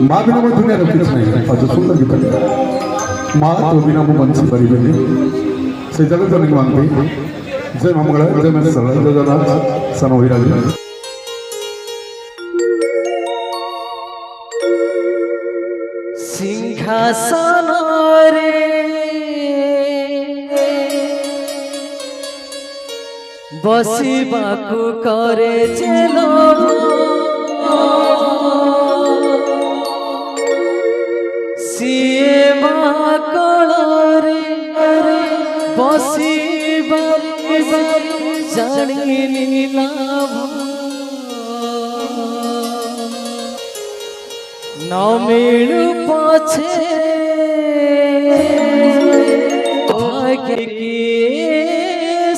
माँ बिना मैं दुनिया रखी नहीं और जो सुंदर गीत माँ तो बिना मैं बंसी परी बनी से जगत तो नहीं मांगती जय मंगल जय मैं सरल जय जना सनो ही राजी सिंहासन रे बसिबाकु करे चेलो सिए माकड़रे बसिबार जानी लाभ न मिलू पछे भाग्य की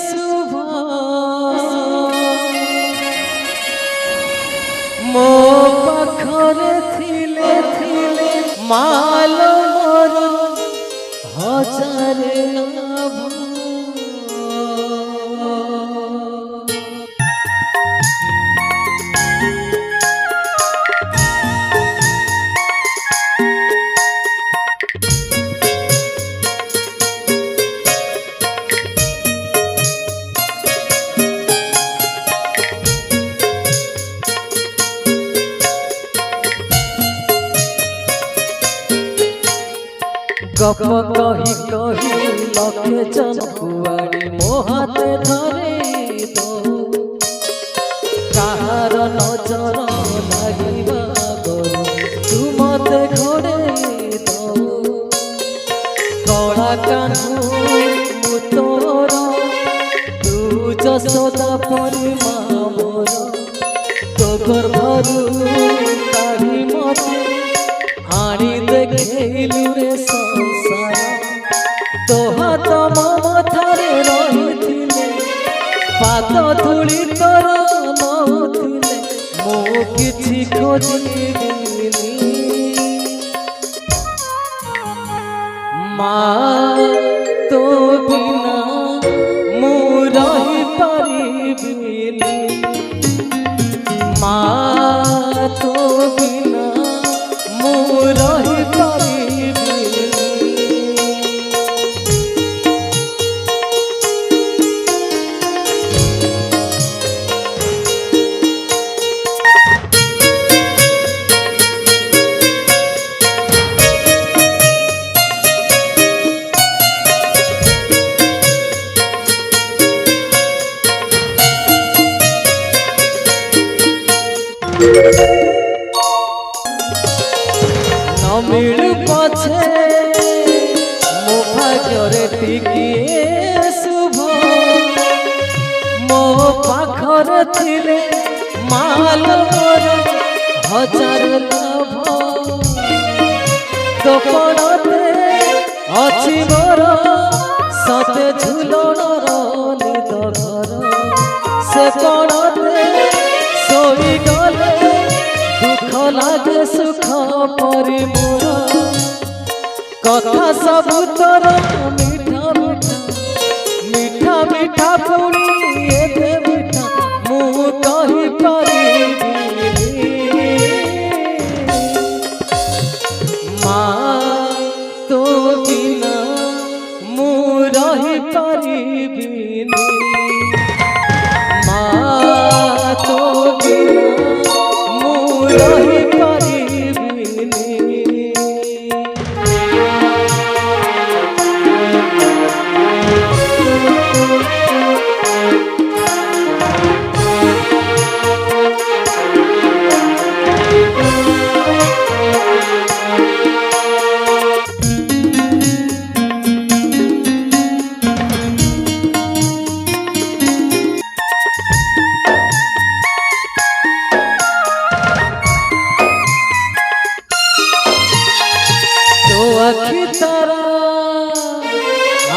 शुभ मो पाखरे थिले थिले माल मोर हजार लाभ गप कही कही लखे जन कुआड़ी मो हाथ धरे दो कहार नजर लागिबा गरो तू मते घोड़े दो कला कान्हू मु तोर तू जसोदा परी माँ मोर तो गर्भरू काढ़ी मते हाणी देखलु रे संसार तो हाथ मो मथारे रही पाद धूली तोर नौथिले मो किछि खोजिबिनी माँ तो बिना मु रही परिबिनी माँ तो बिना मु रही परिबिनी न मिलू पछे मो भाग्य टिकिए शुभ मो पाखरे थिले माल मोर हजार लाभ तो पड़ते अछि मोर सते झुलणर निद घर से पड़ते सोई गले दुख लागे सुख परि मोर कथा सब तोर मीठा मीठा मीठा मीठा पुणी एते मीठा मु कहि परिबिनी माँ तो बिना मु रही परिबिनी माँ तो बिना मु रही परिबिनी आखि तारा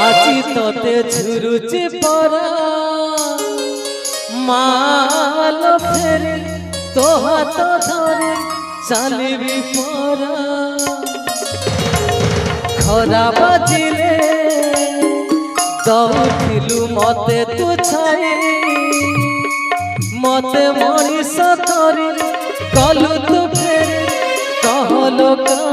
आजी तोते झुरुची परा माल फेरे तो हाथ धरे चालिबी परा खरा बाजिले दौथिलु मते तू छाई मते मनीष करी गलु तू फेरे कहलो কার